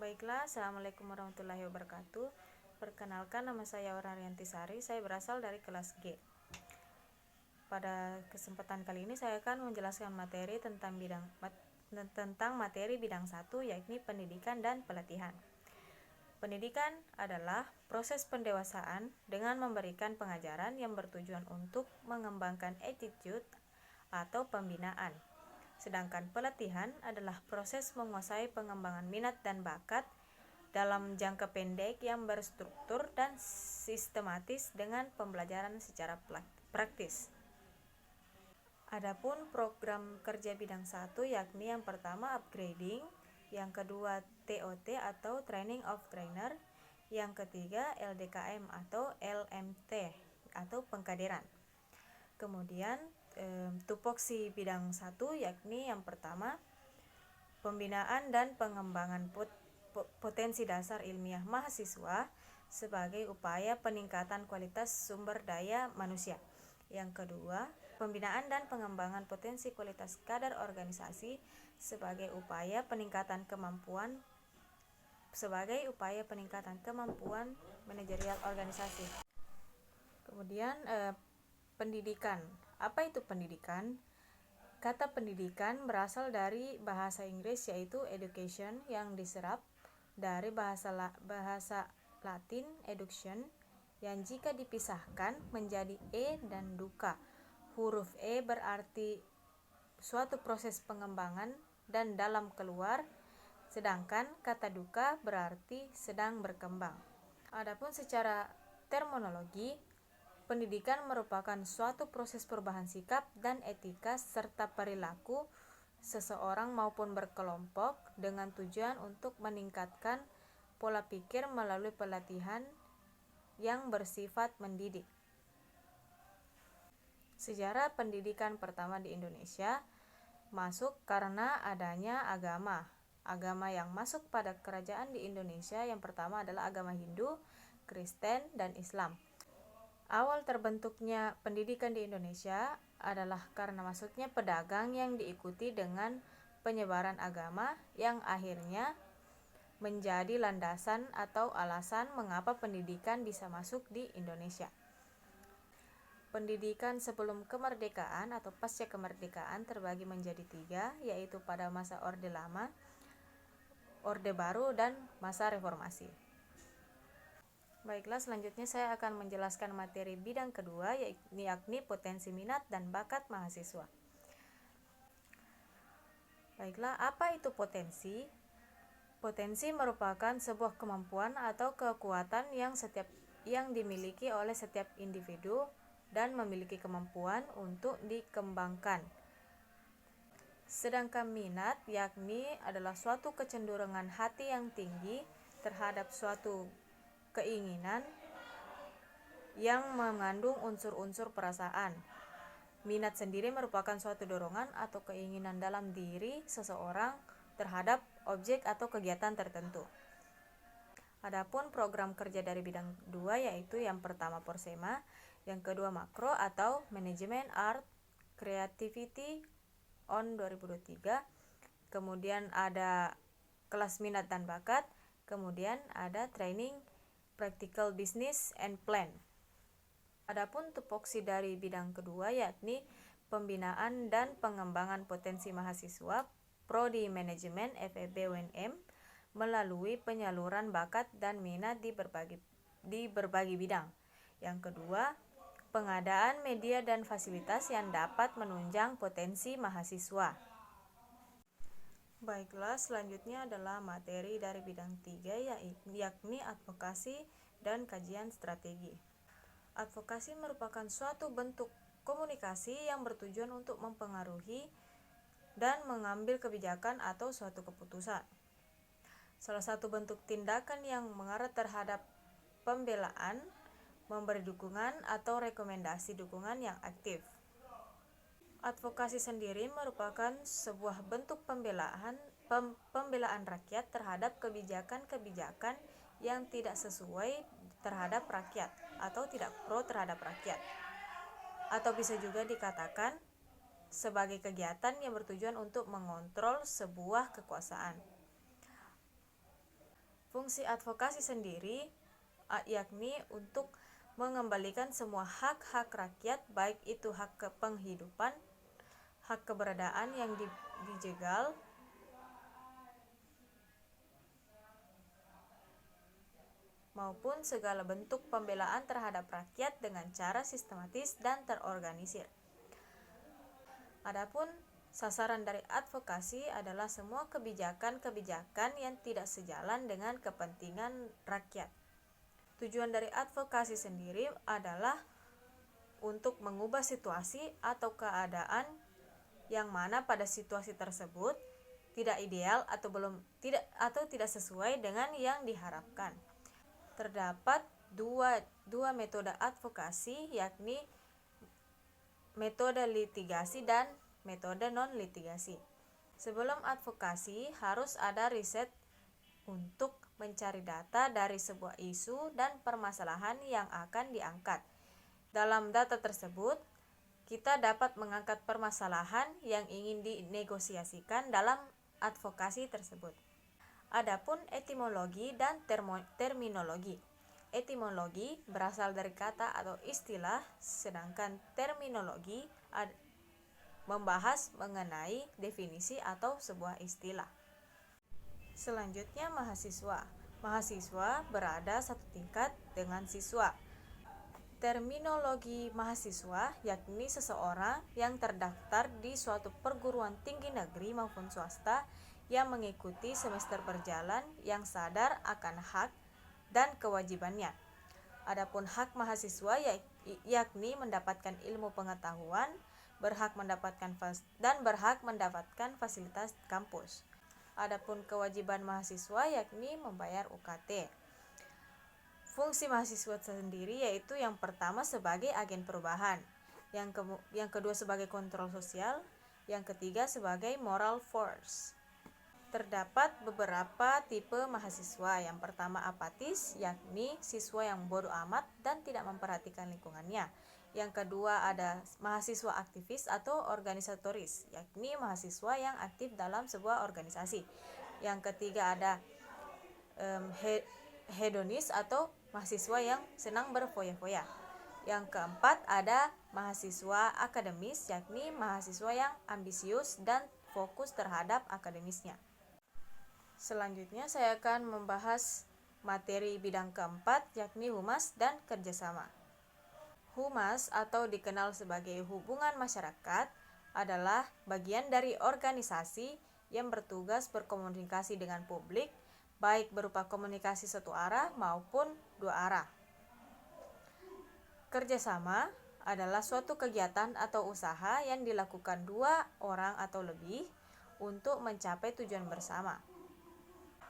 Baiklah, Assalamualaikum warahmatullahi wabarakatuh. Perkenalkan, nama saya Aura Riantisari. Saya berasal dari kelas G. Pada kesempatan kali ini saya akan menjelaskan materi tentang materi bidang 1, yakni pendidikan dan pelatihan. Pendidikan adalah proses pendewasaan dengan memberikan pengajaran yang bertujuan untuk mengembangkan attitude atau pembinaan. Sedangkan pelatihan adalah proses menguasai pengembangan minat dan bakat dalam jangka pendek yang berstruktur dan sistematis dengan pembelajaran secara praktis. Adapun program kerja bidang 1 yakni yang pertama upgrading, yang kedua TOT atau training of trainer, yang ketiga LDKM atau LMT atau pengkaderan. Kemudian tupoksi bidang 1 yakni yang pertama pembinaan dan pengembangan potensi dasar ilmiah mahasiswa sebagai upaya peningkatan kualitas sumber daya manusia. Yang kedua, pembinaan dan pengembangan potensi kualitas kadar organisasi sebagai upaya peningkatan kemampuan manajerial organisasi. Kemudian pendidikan. Apa itu pendidikan? Kata pendidikan berasal dari bahasa Inggris yaitu education, yang diserap dari bahasa Latin education, yang jika dipisahkan menjadi e dan duka. Huruf e berarti suatu proses pengembangan dan dalam keluar, sedangkan kata duka berarti sedang berkembang. Adapun secara terminologi, pendidikan merupakan suatu proses perubahan sikap dan etika serta perilaku seseorang maupun berkelompok dengan tujuan untuk meningkatkan pola pikir melalui pelatihan yang bersifat mendidik. Sejarah pendidikan pertama di Indonesia masuk karena adanya agama yang masuk pada kerajaan di Indonesia. Yang pertama adalah agama Hindu, Kristen, dan Islam. Awal terbentuknya pendidikan di Indonesia adalah karena masuknya pedagang yang diikuti dengan penyebaran agama, yang akhirnya menjadi landasan atau alasan mengapa pendidikan bisa masuk di Indonesia. Pendidikan sebelum kemerdekaan atau pasca kemerdekaan terbagi menjadi 3, yaitu pada masa Orde Lama, Orde Baru, dan masa Reformasi. Baiklah, selanjutnya saya akan menjelaskan materi bidang kedua, yakni potensi minat dan bakat mahasiswa. Baiklah, apa itu potensi? Potensi merupakan sebuah kemampuan atau kekuatan yang dimiliki oleh setiap individu dan memiliki kemampuan untuk dikembangkan. Sedangkan minat yakni adalah suatu kecenderungan hati yang tinggi terhadap suatu keinginan yang mengandung unsur-unsur perasaan. Minat sendiri merupakan suatu dorongan atau keinginan dalam diri seseorang terhadap objek atau kegiatan tertentu. Adapun program kerja dari bidang 2 yaitu yang pertama Porsema, yang kedua Makro atau Manajemen Art Creativity on 2023. Kemudian ada kelas minat dan bakat, kemudian ada training Practical Business and Plan. Adapun tupoksi dari bidang kedua yakni pembinaan dan pengembangan potensi mahasiswa Prodi Manajemen FEB UNM melalui penyaluran bakat dan minat di berbagai bidang. Yang kedua, pengadaan media dan fasilitas yang dapat menunjang potensi mahasiswa. Baiklah, selanjutnya adalah materi dari bidang 3 yakni advokasi dan kajian strategi. Advokasi merupakan suatu bentuk komunikasi yang bertujuan untuk mempengaruhi dan mengambil kebijakan atau suatu keputusan. Salah satu bentuk tindakan yang mengarah terhadap pembelaan, memberi dukungan atau rekomendasi dukungan yang aktif. Advokasi sendiri merupakan sebuah bentuk pembelaan rakyat terhadap kebijakan-kebijakan yang tidak sesuai terhadap rakyat atau tidak pro terhadap rakyat, atau bisa juga dikatakan sebagai kegiatan yang bertujuan untuk mengontrol sebuah kekuasaan. Fungsi advokasi sendiri yakni untuk mengembalikan semua hak-hak rakyat, baik itu hak penghidupan, hak keberadaan yang dijegal, maupun segala bentuk pembelaan terhadap rakyat dengan cara sistematis dan terorganisir. Adapun sasaran dari advokasi adalah semua kebijakan-kebijakan yang tidak sejalan dengan kepentingan rakyat. Tujuan dari advokasi sendiri adalah untuk mengubah situasi atau keadaan yang mana pada situasi tersebut tidak ideal atau tidak sesuai dengan yang diharapkan. Terdapat dua metode advokasi, yakni metode litigasi dan metode non-litigasi. Sebelum advokasi harus ada riset untuk mencari data dari sebuah isu dan permasalahan yang akan diangkat. Dalam data tersebut, kita dapat mengangkat permasalahan yang ingin dinegosiasikan dalam advokasi tersebut. Adapun etimologi dan terminologi. Etimologi berasal dari kata atau istilah, sedangkan terminologi membahas mengenai definisi atau sebuah istilah. Selanjutnya mahasiswa. Mahasiswa berada satu tingkat dengan siswa. Terminologi mahasiswa yakni seseorang yang terdaftar di suatu perguruan tinggi negeri maupun swasta yang mengikuti semester berjalan yang sadar akan hak dan kewajibannya. Adapun hak mahasiswa yakni mendapatkan ilmu pengetahuan, berhak mendapatkan fasilitas kampus. Adapun kewajiban mahasiswa yakni membayar UKT. Fungsi mahasiswa sendiri yaitu yang pertama sebagai agen perubahan, yang kedua sebagai kontrol sosial, yang ketiga sebagai moral force. Terdapat beberapa tipe mahasiswa. Yang pertama apatis, yakni siswa yang bodoh amat dan tidak memperhatikan lingkungannya. Yang kedua ada mahasiswa aktivis atau organisatoris, yakni mahasiswa yang aktif dalam sebuah organisasi. Yang ketiga ada hedonis atau mahasiswa yang senang berfoya-foya. Yang keempat ada mahasiswa akademis, yakni mahasiswa yang ambisius dan fokus terhadap akademisnya. Selanjutnya saya akan membahas materi bidang keempat, yakni humas dan kerjasama. Humas atau dikenal sebagai hubungan masyarakat adalah bagian dari organisasi yang bertugas berkomunikasi dengan publik, baik berupa komunikasi satu arah maupun dua arah. Kerjasama adalah suatu kegiatan atau usaha yang dilakukan dua orang atau lebih untuk mencapai tujuan bersama.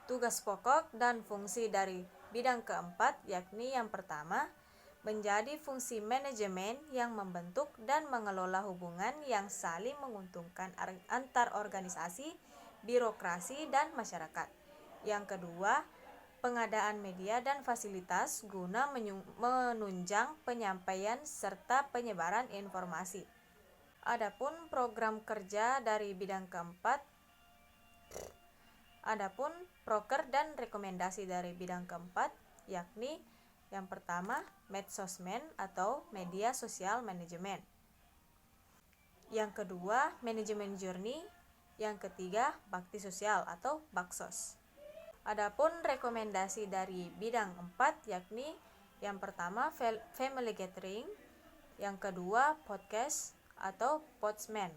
Tugas pokok dan fungsi dari bidang keempat yakni yang pertama, menjadi fungsi manajemen yang membentuk dan mengelola hubungan yang saling menguntungkan antar organisasi, birokrasi, dan masyarakat. Yang kedua, pengadaan media dan fasilitas guna menunjang penyampaian serta penyebaran informasi. Adapun program kerja dari bidang keempat, adapun proker dan rekomendasi dari bidang keempat yakni yang pertama medsosmen atau media sosial manajemen, yang kedua manajemen journey, yang ketiga bakti sosial atau baksos. Adapun rekomendasi dari bidang 4 yakni yang pertama family gathering, yang kedua podcast atau podsman.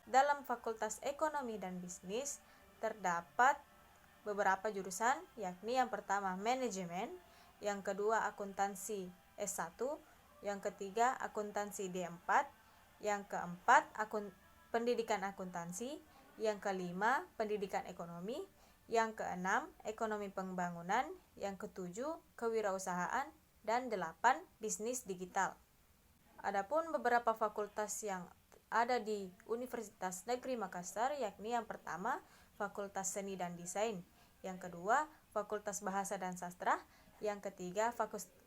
Dalam Fakultas Ekonomi dan Bisnis terdapat beberapa jurusan, yakni yang pertama manajemen, yang kedua akuntansi S1, yang ketiga akuntansi D4, yang keempat pendidikan akuntansi, yang kelima pendidikan ekonomi, yang keenam ekonomi pembangunan, yang ketujuh kewirausahaan, dan 8 bisnis digital. Adapun beberapa fakultas yang ada di Universitas Negeri Makassar yakni yang pertama Fakultas Seni dan Desain, yang kedua Fakultas Bahasa dan Sastra, yang ketiga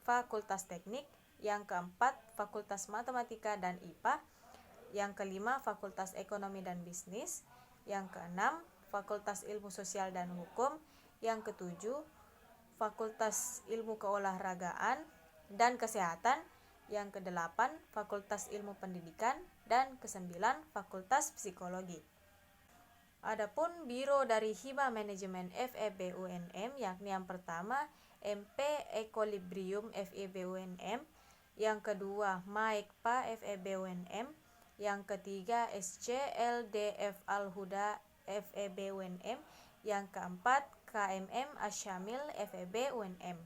Fakultas Teknik, yang keempat Fakultas Matematika dan IPA, yang kelima Fakultas Ekonomi dan Bisnis, yang keenam Fakultas Ilmu Sosial dan Hukum. Yang ketujuh, Fakultas Ilmu Keolahragaan dan Kesehatan. Yang kedelapan, Fakultas Ilmu Pendidikan. Dan kesembilan, Fakultas Psikologi. Adapun biro dari Hima Manajemen FEB UNM, yakni yang pertama MP Equilibrium FEB UNM, yang kedua Maekpa FEB UNM, yang ketiga SCLDF Al-Huda FEB UNM, yang keempat KMM Asyamil FEB UNM.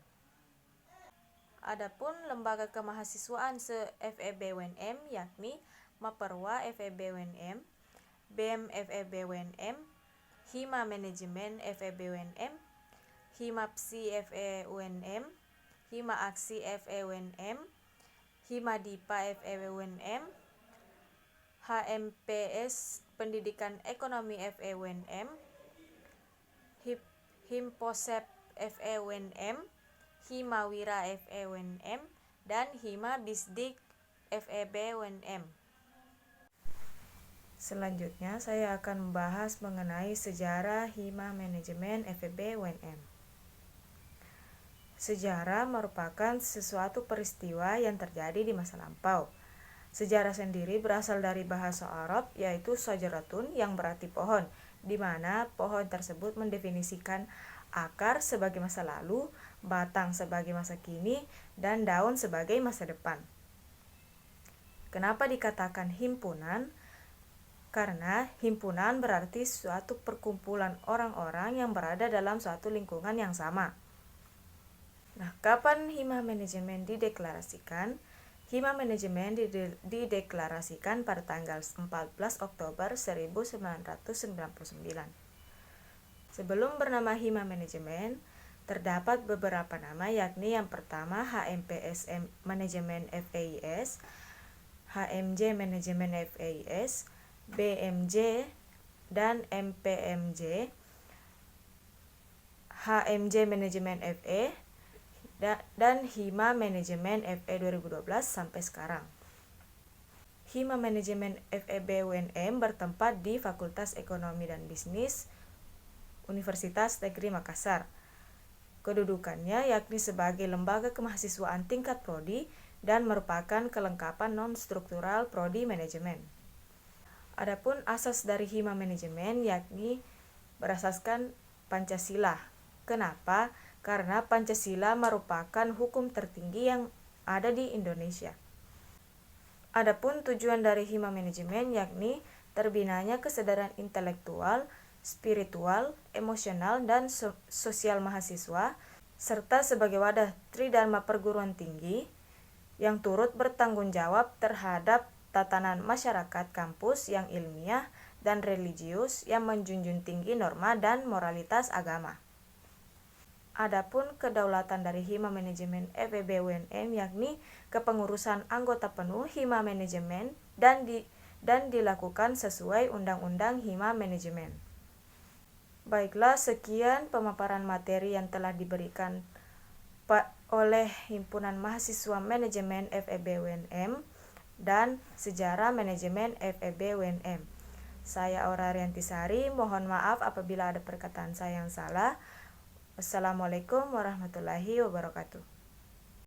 Adapun lembaga kemahasiswaan se-FEB UNM yakni Maperwa FEB UNM, BEM FEB UNM, Hima Manajemen FEB UNM, Himapsi FE UNM, Hima Aksi FE UNM, Hima Dipa FE UNM, HMPS Pendidikan Ekonomi FE UNM, Himposep FE UNM, Hima Wira FE UNM, dan Hima Bisdik FEB UNM. Selanjutnya saya akan membahas mengenai sejarah Hima Manajemen FEB UNM. Sejarah merupakan sesuatu peristiwa yang terjadi di masa lampau. Sejarah sendiri berasal dari bahasa Arab, yaitu syajaratun, yang berarti pohon, di mana pohon tersebut mendefinisikan akar sebagai masa lalu, batang sebagai masa kini, dan daun sebagai masa depan. Kenapa dikatakan himpunan? Karena himpunan berarti suatu perkumpulan orang-orang yang berada dalam suatu lingkungan yang sama. Nah, kapan Hima Manajemen dideklarasikan? Hima Manajemen dideklarasikan pada tanggal 14 Oktober 1999. Sebelum bernama Hima Manajemen, terdapat beberapa nama, yakni yang pertama HMPSM Manajemen FEIS, HMJ Manajemen FEIS, BMJ dan MPMJ, HMJ Manajemen FE, dan Hima Manajemen FE 2012 sampai sekarang. Hima Manajemen FEB UNM bertempat di Fakultas Ekonomi dan Bisnis Universitas Negeri Makassar. Kedudukannya yakni sebagai lembaga kemahasiswaan tingkat prodi dan merupakan kelengkapan non-struktural prodi manajemen. Adapun asas dari Hima Manajemen yakni berasaskan Pancasila. Kenapa? Karena Pancasila merupakan hukum tertinggi yang ada di Indonesia. Adapun tujuan dari Hima Manajemen yakni terbinanya kesadaran intelektual, spiritual, emosional, dan sosial mahasiswa, serta sebagai wadah tridharma perguruan tinggi yang turut bertanggung jawab terhadap tatanan masyarakat kampus yang ilmiah dan religius yang menjunjung tinggi norma dan moralitas agama. Adapun kedaulatan dari Hima Manajemen FEB UNM yakni kepengurusan anggota penuh Hima Manajemen dan dilakukan sesuai Undang-Undang Hima Manajemen. Baiklah, sekian pemaparan materi yang telah diberikan oleh Himpunan Mahasiswa Manajemen FEB UNM dan Sejarah Manajemen FEB UNM. Saya Aura Riantisari, mohon maaf apabila ada perkataan saya yang salah. Wassalamualaikum warahmatullahi wabarakatuh.